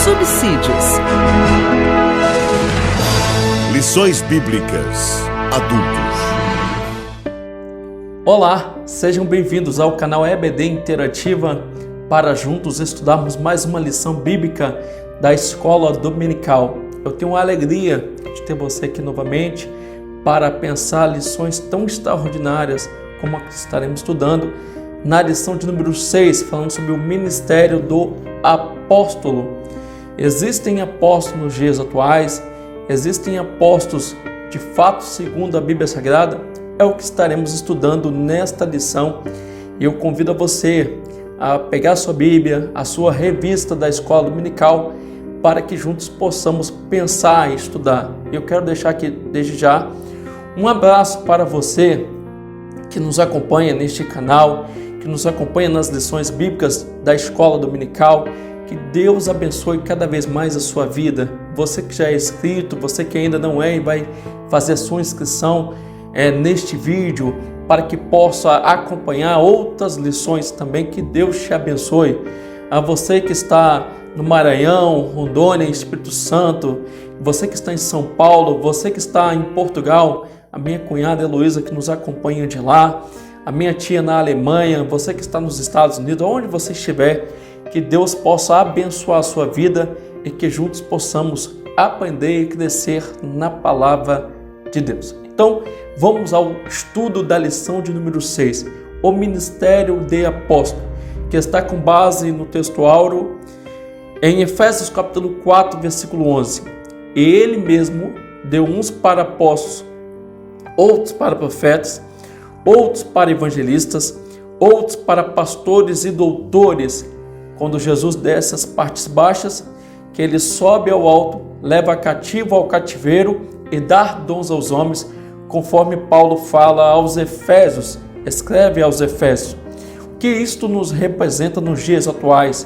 subsídios. Lições Bíblicas Adultos. Olá, sejam bem-vindos ao canal EBD Interativa para juntos estudarmos mais uma lição bíblica da Escola Dominical. Eu tenho a alegria de ter você aqui novamente para pensar lições tão extraordinárias como a que estaremos estudando na lição de número 6, falando sobre o ministério do apóstolo. Existem apóstolos nos dias atuais, existem apóstolos de fato segundo a Bíblia Sagrada, é o que estaremos estudando nesta lição. E eu convido a você a pegar a sua Bíblia, a sua revista da Escola Dominical, para que juntos possamos pensar e estudar. Eu quero deixar aqui desde já um abraço para você que nos acompanha neste canal, que nos acompanha nas lições bíblicas da Escola Dominical. Que Deus abençoe cada vez mais a sua vida. Você que já é inscrito, você que ainda não é e vai fazer a sua inscrição neste vídeo para que possa acompanhar outras lições também. Que Deus te abençoe. A você que está no Maranhão, Rondônia, Espírito Santo, você que está em São Paulo, você que está em Portugal, a minha cunhada Heloísa que nos acompanha de lá, a minha tia na Alemanha, você que está nos Estados Unidos, onde você estiver, que Deus possa abençoar a sua vida e que juntos possamos aprender e crescer na palavra de Deus. Então, vamos ao estudo da lição de número 6, o ministério de apóstolo, que está com base no texto áureo em Efésios capítulo 4, versículo 11. E ele mesmo deu uns para apóstolos, outros para profetas, outros para evangelistas, outros para pastores e doutores. Quando Jesus desce as partes baixas, que ele sobe ao alto, leva cativo ao cativeiro e dá dons aos homens, conforme Paulo fala aos Efésios, escreve aos Efésios. O que isto nos representa nos dias atuais,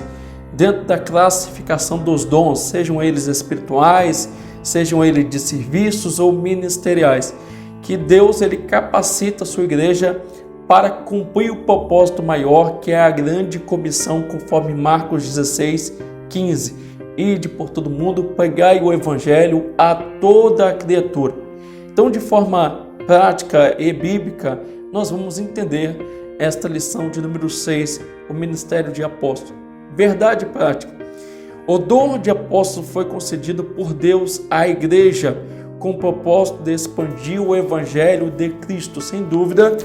dentro da classificação dos dons, sejam eles espirituais, sejam eles de serviços ou ministeriais, que Deus ele capacita a sua igreja para cumprir o propósito maior, que é a grande comissão, conforme Marcos 16, 15. Ide por todo mundo, pregai o evangelho a toda a criatura. Então, de forma prática e bíblica, nós vamos entender esta lição de número 6, o ministério de apóstolo. Verdade prática. O dom de apóstolo foi concedido por Deus à igreja com o propósito de expandir o evangelho de Cristo. Sem dúvida,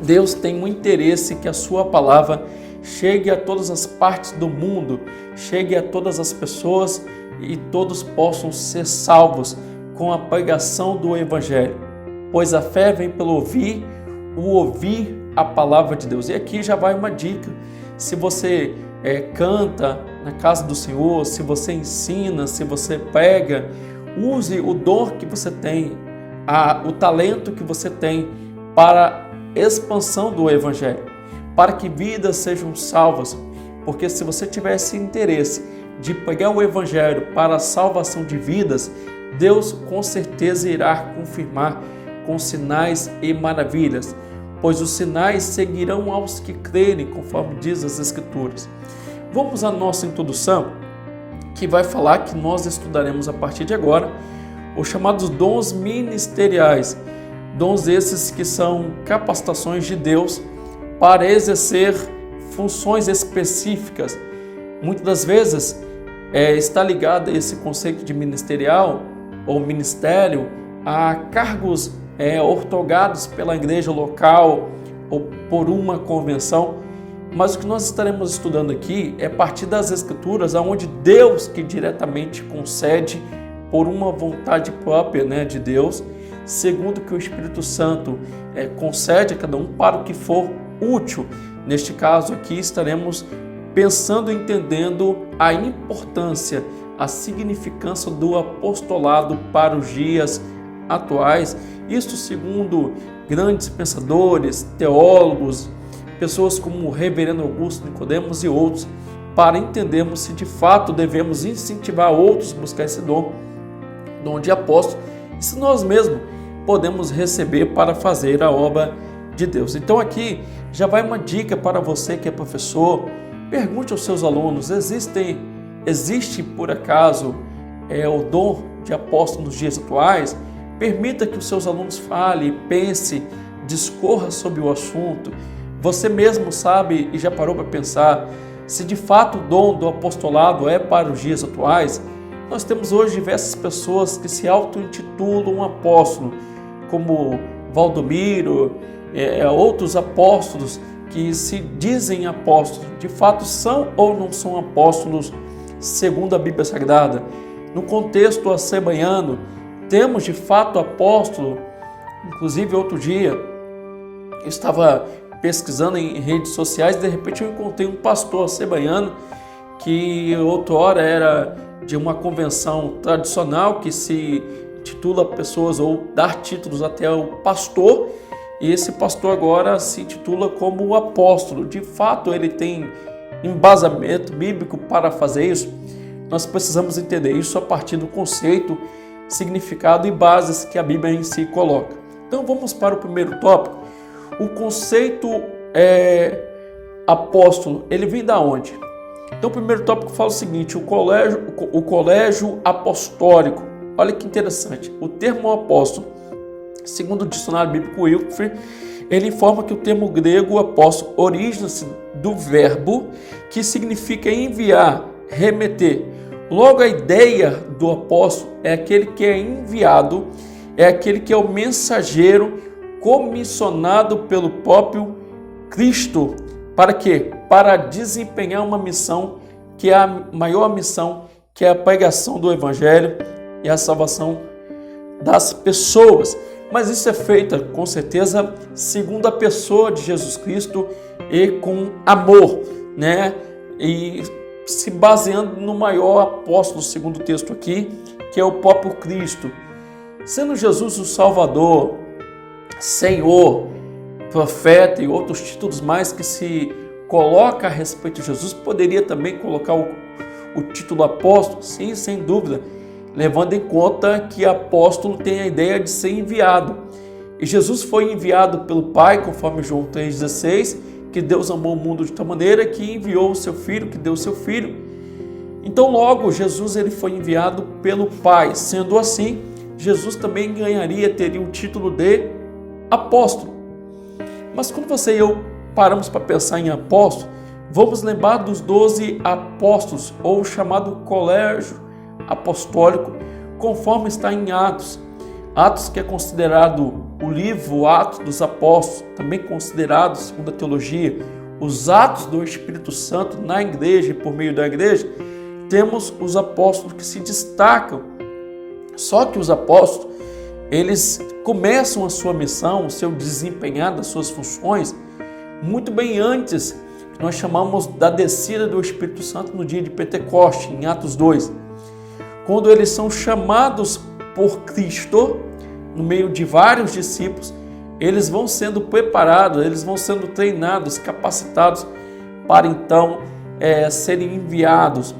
Deus tem um interesse que a sua palavra chegue a todas as partes do mundo, chegue a todas as pessoas e todos possam ser salvos com a pregação do evangelho. Pois a fé vem pelo ouvir a palavra de Deus. E aqui já vai uma dica. Se você canta na casa do Senhor, se você ensina, se você prega, use o dom que você tem, o talento que você tem para expansão do evangelho, para que vidas sejam salvas, porque se você tivesse interesse de pregar o evangelho para a salvação de vidas, Deus com certeza irá confirmar com sinais e maravilhas, pois os sinais seguirão aos que crerem, conforme diz as Escrituras. Vamos à nossa introdução, que vai falar que nós estudaremos a partir de agora os chamados dons ministeriais. Dons esses que são capacitações de Deus para exercer funções específicas. Muitas das vezes está ligado esse conceito de ministerial ou ministério a cargos outorgados pela igreja local ou por uma convenção. Mas o que nós estaremos estudando aqui é a partir das Escrituras, onde Deus que diretamente concede por uma vontade própria de Deus, segundo que o Espírito Santo concede a cada um para o que for útil. Neste caso aqui estaremos pensando e entendendo a importância, a significância do apostolado para os dias atuais. Isto segundo grandes pensadores, teólogos, pessoas como o reverendo Augusto Nicodemos e outros, para entendermos se de fato devemos incentivar outros a buscar esse dom de apóstolo, e se nós mesmos podemos receber para fazer a obra de Deus. Então aqui já vai uma dica para você que é professor. Pergunte aos seus alunos, existem existe por acaso o dom de apóstolo nos dias atuais, permita que os seus alunos falem, pense, discorra sobre o assunto. Você mesmo sabe e já parou para pensar se de fato o dom do apostolado é para os dias atuais? Nós temos hoje diversas pessoas que se auto-intitulam apóstolo, como Valdomiro, outros apóstolos que se dizem apóstolos. De fato são ou não são apóstolos segundo a Bíblia Sagrada? No contexto assebaiano, temos de fato apóstolo. Inclusive outro dia eu estava pesquisando em redes sociais, de repente eu encontrei um pastor assebaiano que outrora era de uma convenção tradicional que se titula pessoas ou dar títulos até o pastor, e esse pastor agora se titula como apóstolo. De fato ele tem embasamento bíblico para fazer isso? Nós precisamos entender isso a partir do conceito, significado e bases que a Bíblia em si coloca. Então vamos para o primeiro tópico. O conceito apóstolo, ele vem da onde? Então o primeiro tópico fala o seguinte: o colégio apostólico. Olha que interessante. O termo apóstolo, segundo o dicionário bíblico Wilfred, ele informa que o termo grego apóstolo origina-se do verbo que significa enviar, remeter. Logo, a ideia do apóstolo é aquele que é enviado, é aquele que é o mensageiro comissionado pelo próprio Cristo. Para quê? Para desempenhar uma missão que é a maior missão, que é a pregação do Evangelho e a salvação das pessoas. Mas isso é feito, com certeza, segundo a pessoa de Jesus Cristo e com amor, né? E se baseando no maior apóstolo, segundo o texto aqui, que é o próprio Cristo. Sendo Jesus o Salvador, Senhor, profeta e outros títulos mais que se coloca a respeito de Jesus, poderia também colocar o título apóstolo? Sim, sem dúvida, levando em conta que apóstolo tem a ideia de ser enviado. E Jesus foi enviado pelo Pai, conforme João 3,16, que Deus amou o mundo de tal maneira que enviou o seu Filho, que deu o seu Filho. Então logo Jesus ele foi enviado pelo Pai. Sendo assim, Jesus também teria o título de apóstolo. Mas quando você e eu paramos para pensar em apóstolo, vamos lembrar dos 12 apóstolos, ou o chamado colégio apostólico, conforme está em Atos. Atos, que é considerado o livro Atos dos Apóstolos, também considerado, segundo a teologia, os atos do Espírito Santo na igreja e por meio da igreja. Temos os apóstolos que se destacam. Só que os apóstolos, eles começam a sua missão, o seu desempenhar das suas funções, muito bem antes, que nós chamamos da descida do Espírito Santo no dia de Pentecoste, em Atos 2. Quando eles são chamados por Cristo, no meio de vários discípulos, eles vão sendo preparados, eles vão sendo treinados, capacitados para então serem enviados.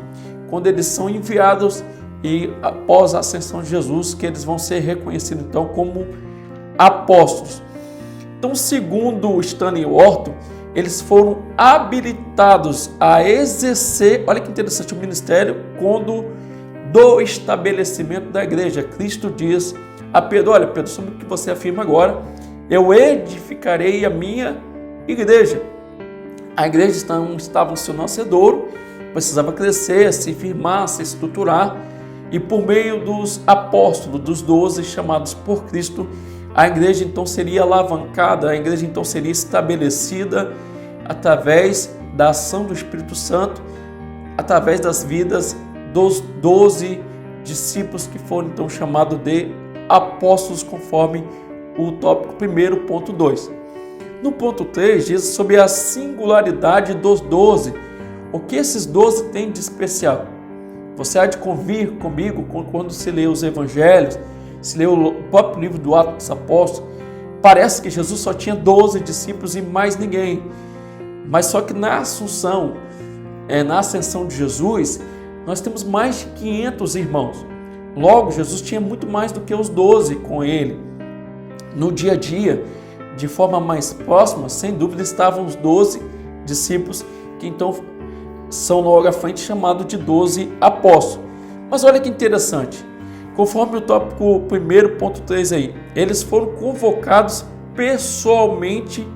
Quando eles são enviados e após a ascensão de Jesus, que eles vão ser reconhecidos então como apóstolos. Então, segundo Stanley Orton, eles foram habilitados a exercer, olha que interessante, o ministério quando do estabelecimento da igreja. Cristo diz a Pedro: olha, Pedro, sobre o que você afirma agora, eu edificarei a minha igreja. A igreja estava no seu nascedouro, precisava crescer, se firmar, se estruturar, e por meio dos apóstolos, dos 12 chamados por Cristo, a igreja então seria alavancada, a igreja então seria estabelecida através da ação do Espírito Santo, através das vidas dos 12 discípulos que foram então chamados de apóstolos, conforme o tópico 1, ponto 2. No ponto 3 diz sobre a singularidade dos 12. O que esses 12 têm de especial? Você há de convir comigo quando se lê os evangelhos, se lê o próprio livro do Atos dos Apóstolos, parece que Jesus só tinha 12 discípulos e mais ninguém. Mas só que na assunção, na ascensão de Jesus, nós temos mais de 500 irmãos. Logo, Jesus tinha muito mais do que os 12 com ele. No dia a dia, de forma mais próxima, sem dúvida, estavam os 12 discípulos que então são logo à frente chamados de 12 apóstolos. Mas olha que interessante, conforme o tópico 1.3 aí, eles foram convocados pessoalmente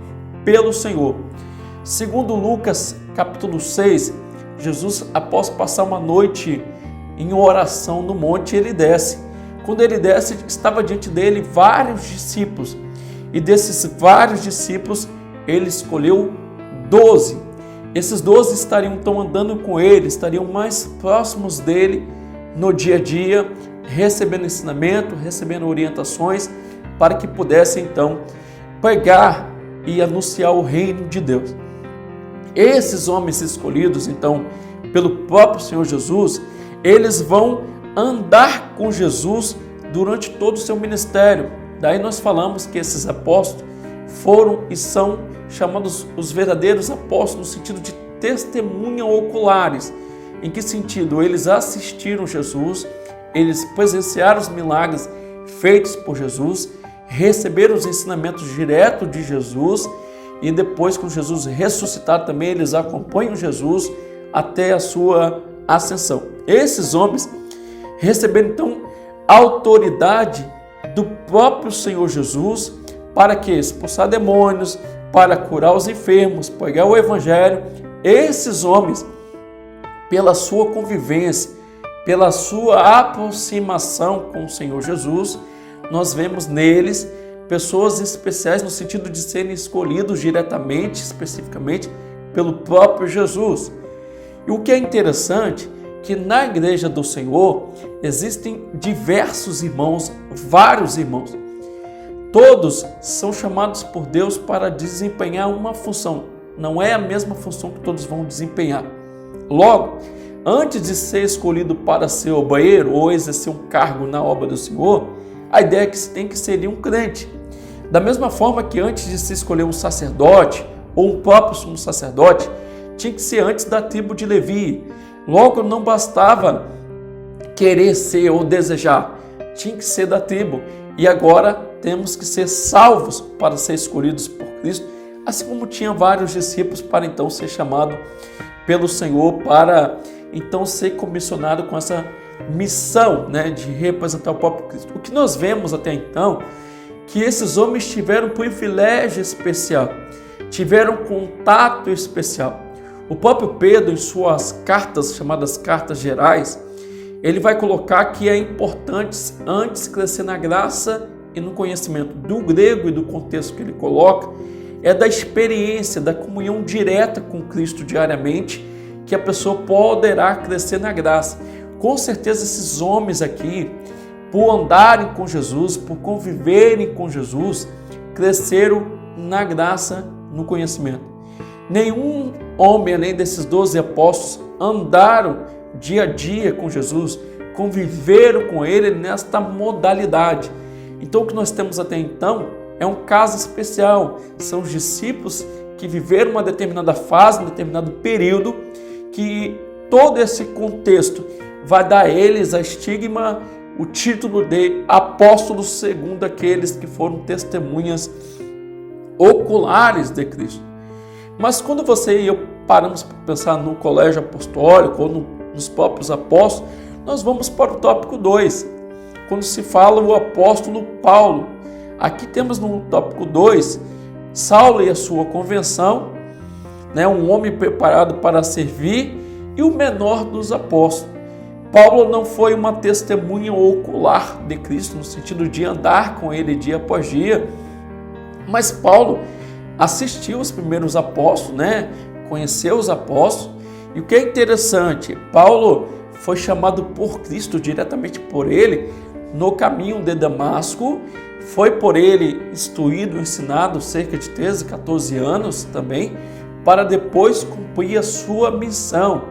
pelo Senhor. Segundo Lucas capítulo 6, Jesus, após passar uma noite em oração no monte, ele desce. Quando ele desce, estava diante dele vários discípulos. E desses vários discípulos, ele escolheu 12. Esses 12 estariam então andando com ele, estariam mais próximos dele no dia a dia, recebendo ensinamento, recebendo orientações, para que pudessem então pregar e anunciar o reino de Deus. Esses homens escolhidos então pelo próprio Senhor Jesus, eles vão andar com Jesus durante todo o seu ministério. Daí nós falamos que esses apóstolos foram e são chamados os verdadeiros apóstolos no sentido de testemunha oculares. Em que sentido? Eles assistiram Jesus, eles presenciaram os milagres feitos por Jesus, receberam os ensinamentos diretos de Jesus e depois, com Jesus ressuscitado também, eles acompanham Jesus até a sua ascensão. Esses homens receberam então autoridade do próprio Senhor Jesus para que expulsar demônios, para curar os enfermos, pregar o evangelho. Esses homens, pela sua convivência, pela sua aproximação com o Senhor Jesus, nós vemos neles pessoas especiais no sentido de serem escolhidos diretamente, especificamente, pelo próprio Jesus. E o que é interessante, que na igreja do Senhor existem diversos irmãos, vários irmãos. Todos são chamados por Deus para desempenhar uma função. Não é a mesma função que todos vão desempenhar. Logo, antes de ser escolhido para ser obreiro ou exercer um cargo na obra do Senhor, a ideia é que se tem que ser um crente. Da mesma forma que antes de se escolher um sacerdote ou um próprio sumo sacerdote, tinha que ser antes da tribo de Levi. Logo, não bastava querer ser ou desejar, tinha que ser da tribo. E agora temos que ser salvos para ser escolhidos por Cristo, assim como tinha vários discípulos para então ser chamado pelo Senhor, para então ser comissionado com essa missão, de representar o próprio Cristo. O que nós vemos até então, que esses homens tiveram um privilégio especial, tiveram contato especial. O próprio Pedro, em suas cartas, chamadas cartas gerais, ele vai colocar que é importante antes crescer na graça e no conhecimento. Do grego e do contexto que ele coloca, é da experiência, da comunhão direta com Cristo diariamente, que a pessoa poderá crescer na graça. Com certeza esses homens aqui, por andarem com Jesus, por conviverem com Jesus, cresceram na graça, no conhecimento. Nenhum homem, além desses 12 apóstolos, andaram dia a dia com Jesus, conviveram com ele nesta modalidade. Então o que nós temos até então é um caso especial. São os discípulos que viveram uma determinada fase, um determinado período, que todo esse contexto vai dar a eles a estigma, o título de apóstolos segundo aqueles que foram testemunhas oculares de Cristo. Mas quando você e eu paramos para pensar no colégio apostólico ou nos próprios apóstolos, nós vamos para o tópico 2, quando se fala o apóstolo Paulo. Aqui temos no tópico 2, Saulo e a sua convenção, um homem preparado para servir e o menor dos apóstolos. Paulo não foi uma testemunha ocular de Cristo, no sentido de andar com ele dia após dia, mas Paulo assistiu os primeiros apóstolos, conheceu os apóstolos, e o que é interessante, Paulo foi chamado por Cristo, diretamente por ele, no caminho de Damasco, foi por ele instruído, ensinado cerca de 13, 14 anos também, para depois cumprir a sua missão.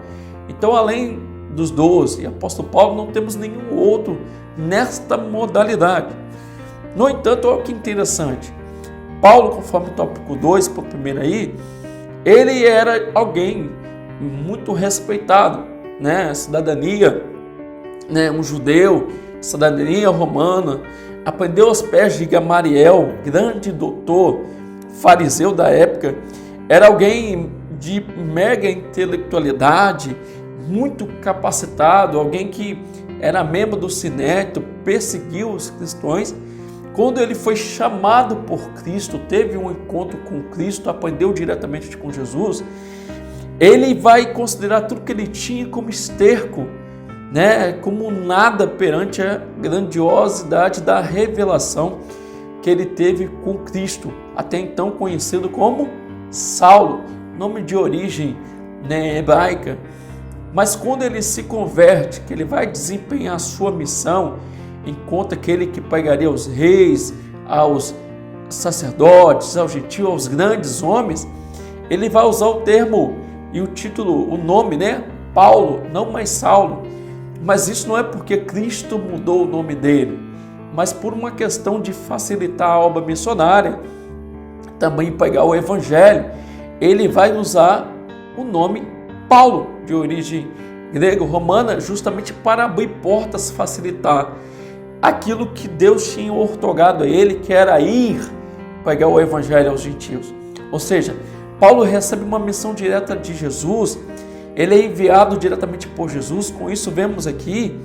Então, além dos 12, apóstolo Paulo, não temos nenhum outro nesta modalidade. No entanto, olha que interessante, Paulo, conforme o tópico 2, por primeiro aí, ele era alguém muito respeitado, cidadania, um judeu, cidadania romana, aprendeu aos pés de Gamaliel, grande doutor, fariseu da época, era alguém de mega intelectualidade, muito capacitado, alguém que era membro do Sinédrio, perseguiu os cristãos. Quando ele foi chamado por Cristo, teve um encontro com Cristo, aprendeu diretamente com Jesus, ele vai considerar tudo que ele tinha como esterco, né? Como nada perante a grandiosidade da revelação que ele teve com Cristo, até então conhecido como Saulo, nome de origem, né, hebraica. Mas quando ele se converte, que ele vai desempenhar a sua missão, encontra aquele que pregaria aos reis, aos sacerdotes, aos gentios, aos grandes homens, ele vai usar o termo e o título, o nome, né? Paulo, não mais Saulo. Mas isso não é porque Cristo mudou o nome dele, mas por uma questão de facilitar a obra missionária, também pregar o evangelho, ele vai usar o nome Paulo, de origem grego-romana, justamente para abrir portas, facilitar aquilo que Deus tinha outorgado a ele, que era ir pregar o evangelho aos gentios. Ou seja, Paulo recebe uma missão direta de Jesus, ele é enviado diretamente por Jesus. Com isso vemos aqui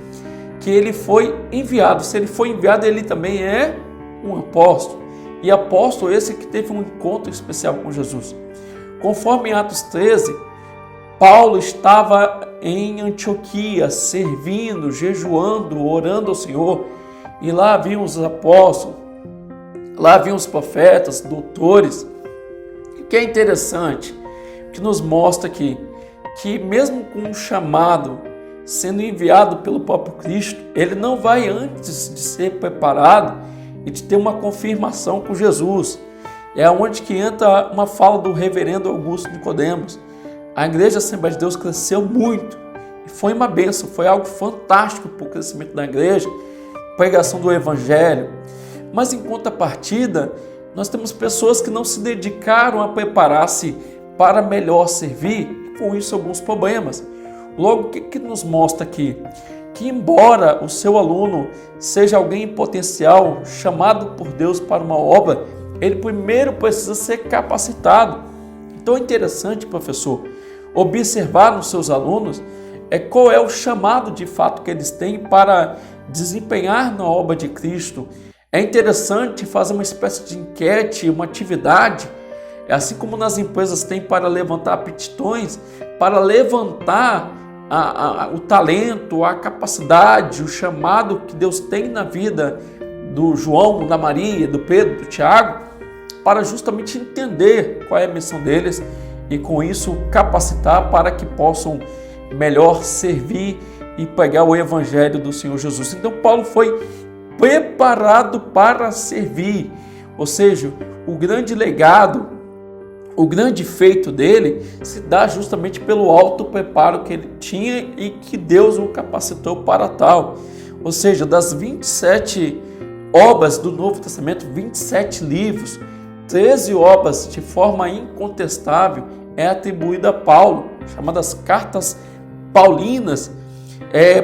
que ele foi enviado. Se ele foi enviado, ele também é um apóstolo. E apóstolo esse que teve um encontro especial com Jesus. Conforme em Atos 13, Paulo estava em Antioquia, servindo, jejuando, orando ao Senhor. E lá haviam os apóstolos, lá haviam os profetas, doutores. O que é interessante, que nos mostra aqui, que mesmo com um chamado sendo enviado pelo próprio Cristo, ele não vai antes de ser preparado e de ter uma confirmação com Jesus. É onde que entra uma fala do reverendo Augusto Nicodemos. A Igreja Assembleia de Deus cresceu muito e foi uma bênção, foi algo fantástico para o crescimento da igreja, pregação do Evangelho. Mas em contrapartida, nós temos pessoas que não se dedicaram a preparar-se para melhor servir, e com isso alguns problemas. Logo, o que nos mostra aqui? Que embora o seu aluno seja alguém em potencial, chamado por Deus para uma obra, ele primeiro precisa ser capacitado. Então é interessante, professor, observar nos seus alunos qual é o chamado de fato que eles têm para desempenhar na obra de Cristo. É interessante fazer uma espécie de enquete, uma atividade, assim como nas empresas tem para levantar aptidões, para levantar o talento, a capacidade, o chamado que Deus tem na vida do João, da Maria, do Pedro, do Tiago, para justamente entender qual é a missão deles e com isso capacitar para que possam melhor servir e pregar o Evangelho do Senhor Jesus. Então Paulo foi preparado para servir, ou seja, o grande legado, o grande feito dele se dá justamente pelo alto preparo que ele tinha e que Deus o capacitou para tal. Ou seja, das 27 obras do Novo Testamento, 27 livros, 13 obras de forma incontestável é atribuída a Paulo, chamadas cartas paulinas.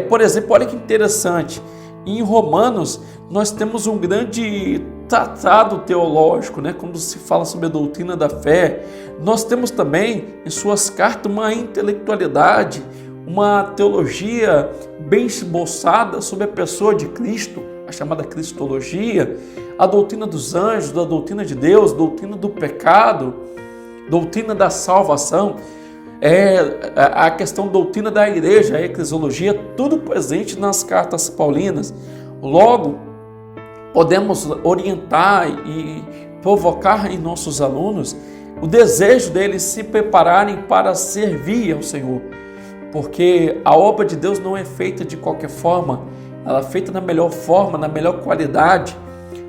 Por exemplo, olha que interessante, em Romanos nós temos um grande tratado teológico, né? Quando se fala sobre a doutrina da fé. Nós temos também em suas cartas uma intelectualidade, uma teologia bem esboçada sobre a pessoa de Cristo, a chamada cristologia, a doutrina dos anjos, a doutrina de Deus, a doutrina do pecado, doutrina da salvação, a questão da doutrina da igreja, a eclesiologia, tudo presente nas cartas paulinas. Logo, podemos orientar e provocar em nossos alunos o desejo deles se prepararem para servir ao Senhor, porque a obra de Deus não é feita de qualquer forma, ela é feita na melhor forma, na melhor qualidade.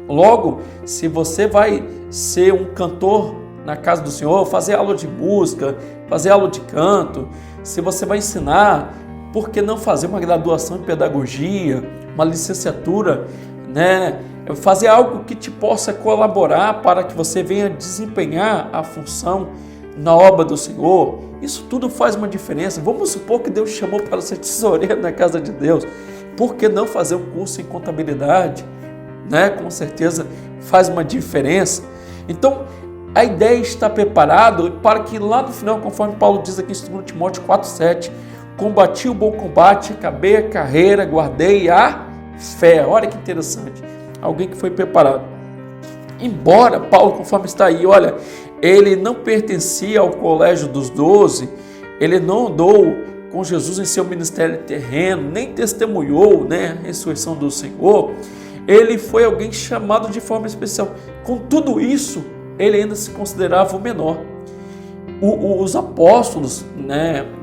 Logo, se você vai ser um cantor na casa do Senhor, fazer aula de música, fazer aula de canto, se você vai ensinar, por que não fazer uma graduação em pedagogia, uma licenciatura, né? Fazer algo que te possa colaborar para que você venha desempenhar a função na obra do Senhor. Isso tudo faz uma diferença. Vamos supor que Deus chamou para ser tesoureiro na casa de Deus. Por que não fazer um curso em contabilidade? Né? Com certeza faz uma diferença. Então, a ideia é estar preparado para que lá no final, conforme Paulo diz aqui em 2 Timóteo 4,7, combati o bom combate, acabei a carreira, guardei a fé. Olha que interessante, alguém que foi preparado. Embora Paulo, conforme está aí, olha, ele não pertencia ao colégio dos 12, ele não andou com Jesus em seu ministério terreno, nem testemunhou, a ressurreição do Senhor, ele foi alguém chamado de forma especial. Com tudo isso, ele ainda se considerava o menor. Os apóstolos,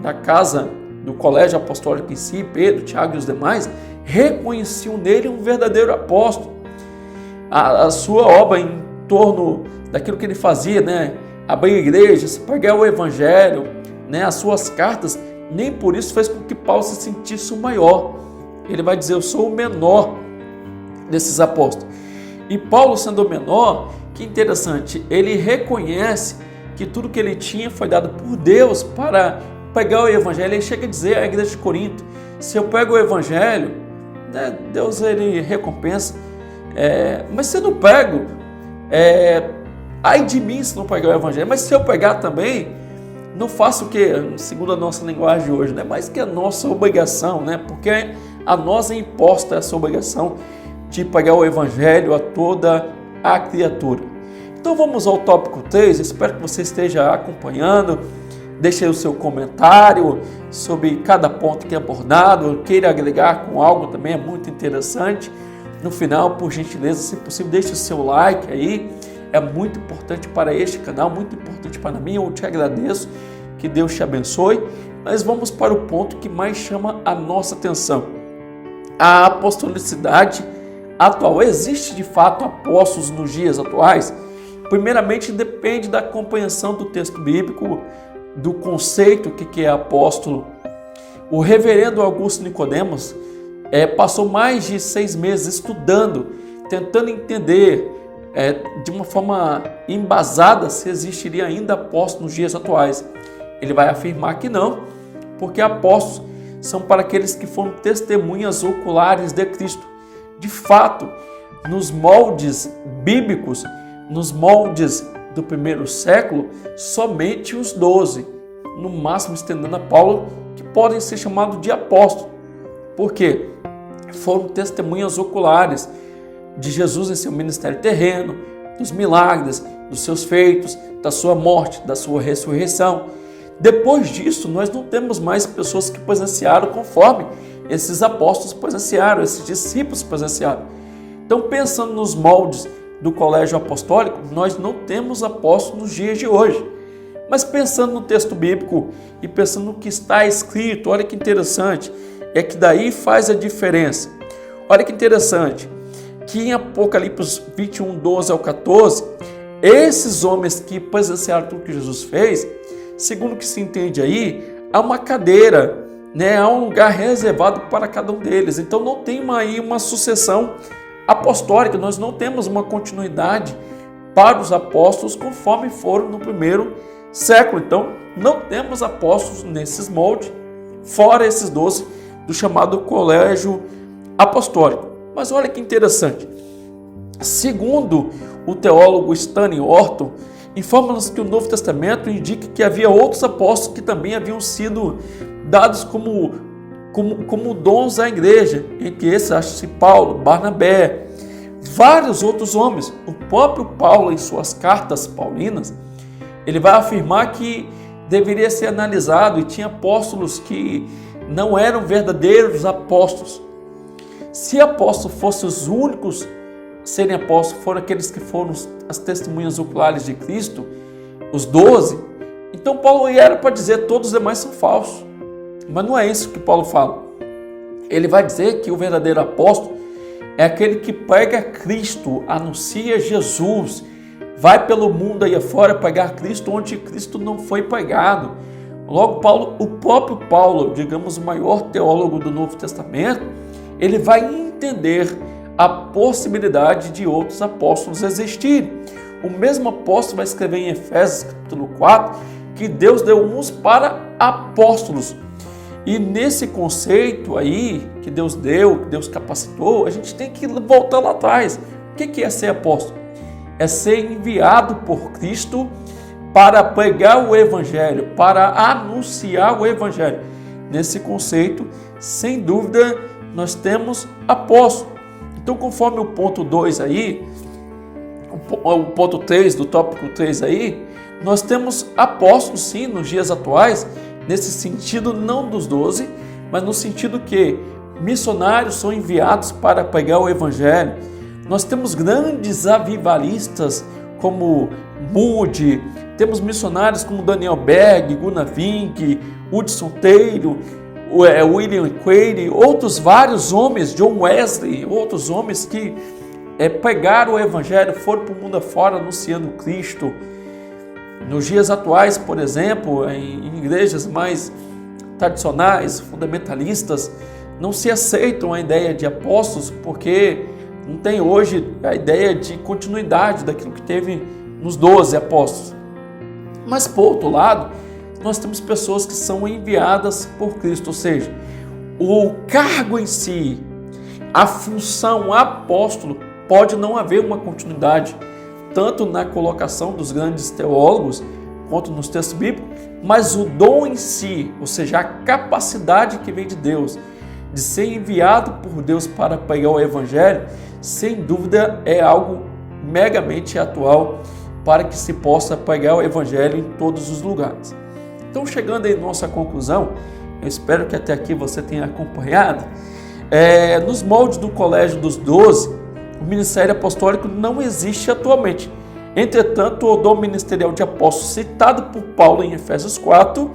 da casa do colégio apostólico em si, Pedro, Tiago e os demais, reconheciam nele um verdadeiro apóstolo. A sua obra em torno daquilo que ele fazia, abrir igrejas, pregar o evangelho, as suas cartas, nem por isso fez com que Paulo se sentisse o maior. Ele vai dizer, eu sou o menor desses apóstolos. E Paulo, sendo o menor, que interessante, ele reconhece que tudo que ele tinha foi dado por Deus para pregar o evangelho. Ele chega a dizer à igreja de Corinto, se eu prego o evangelho, Deus ele recompensa, mas se eu não prego, ai de mim se não pregar o evangelho, mas se eu pregar também, não faço o que, segundo a nossa linguagem hoje, mais que a nossa obrigação, porque a nós é imposta essa obrigação de pregar o evangelho a toda a criatura. Então vamos ao tópico 3, espero que você esteja acompanhando, deixe aí o seu comentário sobre cada ponto que é abordado, queira agregar com algo também, é muito interessante. No final, por gentileza, se possível, deixe o seu like aí, é muito importante para este canal, muito importante para mim, eu te agradeço, que Deus te abençoe. Mas vamos para o ponto que mais chama a nossa atenção. A apostolicidade atual. Existe de fato apóstolos nos dias atuais? Primeiramente, depende da compreensão do texto bíblico, do conceito que é apóstolo. O reverendo Augusto Nicodemos passou mais de 6 meses estudando, tentando entender de uma forma embasada se existiria ainda apóstolo nos dias atuais. Ele vai afirmar que não, porque apóstolos são para aqueles que foram testemunhas oculares de Cristo. De fato, nos moldes bíblicos, nos moldes do primeiro século, somente os 12, no máximo estendendo a Paulo, que podem ser chamados de apóstolos. Por quê? Foram testemunhas oculares de Jesus em seu ministério terreno, dos milagres, dos seus feitos, da sua morte, da sua ressurreição. Depois disso, nós não temos mais pessoas que presenciaram conforme esses apóstolos presenciaram, esses discípulos presenciaram. Então, pensando nos moldes do colégio apostólico, nós não temos apóstolos nos dias de hoje. Mas pensando no texto bíblico e pensando no que está escrito, olha que interessante, é que daí faz a diferença. Olha que interessante, que em Apocalipse 21, 12 ao 14, esses homens que presenciaram tudo que Jesus fez, segundo o que se entende aí, há uma cadeira, há um lugar reservado para cada um deles. Então não tem uma sucessão apostólica, nós não temos uma continuidade para os apóstolos conforme foram no primeiro século. Então não temos apóstolos nesses moldes, fora esses 12 do chamado colégio apostólico. Mas olha que interessante, segundo o teólogo Stanley Orton, informa-nos que o Novo Testamento indica que havia outros apóstolos que também haviam sido dados como dons à igreja, entre esses acha-se Paulo, Barnabé, vários outros homens. O próprio Paulo, em suas cartas paulinas, ele vai afirmar que deveria ser analisado e tinha apóstolos que não eram verdadeiros apóstolos. Se apóstolos fossem os únicos serem apóstolos, foram aqueles que foram as testemunhas oculares de Cristo, os 12, então Paulo era para dizer todos os demais são falsos. Mas não é isso que Paulo fala. Ele vai dizer que o verdadeiro apóstolo é aquele que prega Cristo, anuncia Jesus, vai pelo mundo aí afora pregar Cristo onde Cristo não foi pregado. Logo, o próprio Paulo, digamos o maior teólogo do Novo Testamento, ele vai entender a possibilidade de outros apóstolos existirem. O mesmo apóstolo vai escrever em Efésios capítulo 4 que Deus deu uns para apóstolos. E nesse conceito aí que Deus deu, que Deus capacitou, a gente tem que voltar lá atrás. O que é ser apóstolo? é ser enviado por Cristo para pregar o Evangelho, para anunciar o Evangelho. Nesse conceito, sem dúvida, nós temos apóstolo. Então, conforme o ponto 2 aí, o ponto 3 do tópico 3 aí, nós temos apóstolos sim nos dias atuais, nesse sentido não dos 12, mas no sentido que missionários são enviados para pregar o Evangelho. Nós temos grandes avivalistas como Moody, temos missionários como Daniel Berg, Gunnar Vink, Hudson Taylor, William Quayle, outros vários homens, John Wesley, outros homens que pregaram o Evangelho, foram para o mundo afora anunciando Cristo. Nos dias atuais, por exemplo, em igrejas mais tradicionais, fundamentalistas, não se aceitam a ideia de apóstolos porque não tem hoje a ideia de continuidade daquilo que teve nos 12 apóstolos. Mas, por outro lado, nós temos pessoas que são enviadas por Cristo, ou seja, o cargo em si, a função apóstolo, pode não haver uma continuidade, tanto na colocação dos grandes teólogos, quanto nos textos bíblicos, mas o dom em si, ou seja, a capacidade que vem de Deus, de ser enviado por Deus para pregar o Evangelho, sem dúvida é algo megamente atual para que se possa pregar o Evangelho em todos os lugares. Então, chegando aí à nossa conclusão, eu espero que até aqui você tenha acompanhado, nos moldes do Colégio dos 12, o ministério apostólico não existe atualmente. Entretanto, o dom ministerial de apóstolo citado por Paulo em Efésios 4,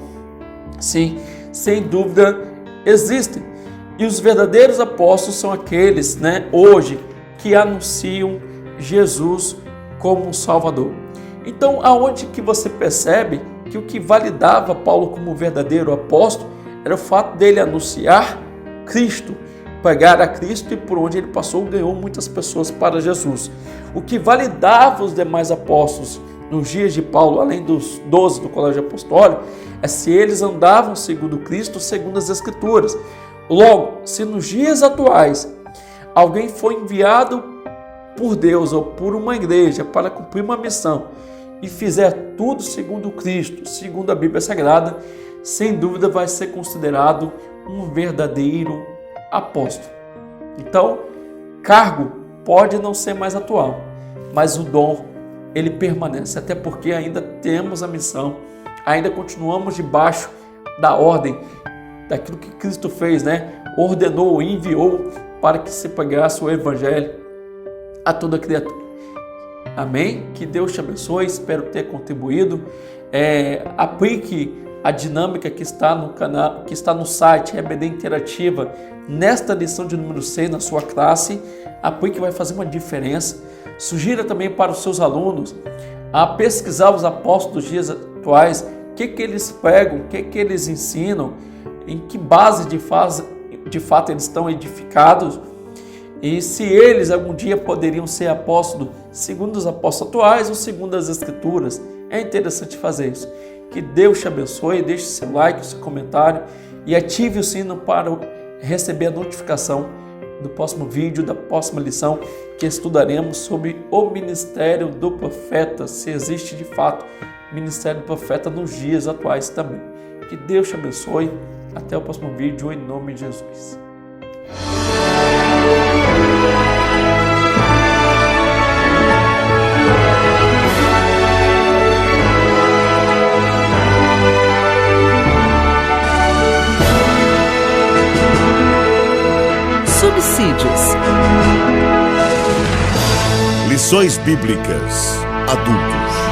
sim, sem dúvida existem. E os verdadeiros apóstolos são aqueles, hoje, que anunciam Jesus como um Salvador. Então, aonde que você percebe que o que validava Paulo como verdadeiro apóstolo era o fato dele anunciar Cristo, pregar a Cristo, e por onde ele passou ganhou muitas pessoas para Jesus. O que validava os demais apóstolos nos dias de Paulo, além dos 12 do Colégio Apostólico, é se eles andavam segundo Cristo, segundo as Escrituras. Logo, se nos dias atuais alguém foi enviado por Deus ou por uma igreja para cumprir uma missão e fizer tudo segundo Cristo, segundo a Bíblia Sagrada, sem dúvida vai ser considerado um verdadeiro apóstolo. Então, cargo pode não ser mais atual, mas o dom, ele permanece, até porque ainda temos a missão, ainda continuamos debaixo da ordem, daquilo que Cristo fez, ordenou, enviou para que se pregasse o Evangelho a toda criatura. Amém? Que Deus te abençoe, espero ter contribuído. Aplique a dinâmica que está no canal, que está no site EBD Interativa, nesta lição de número 6 na sua classe. Aplique, vai fazer uma diferença. Sugira também para os seus alunos a pesquisar os apóstolos dos dias atuais, o que eles pregam, o que eles ensinam, em que base de fato eles estão edificados, e se eles algum dia poderiam ser apóstolos segundo os apóstolos atuais ou segundo as Escrituras. É interessante fazer isso. Que Deus te abençoe, deixe seu like, seu comentário e ative o sino para receber a notificação do próximo vídeo, da próxima lição, que estudaremos sobre o ministério do profeta, se existe de fato ministério do profeta nos dias atuais também. Que Deus te abençoe. Até o próximo vídeo, em nome de Jesus. Subsídios. Lições Bíblicas Adultos.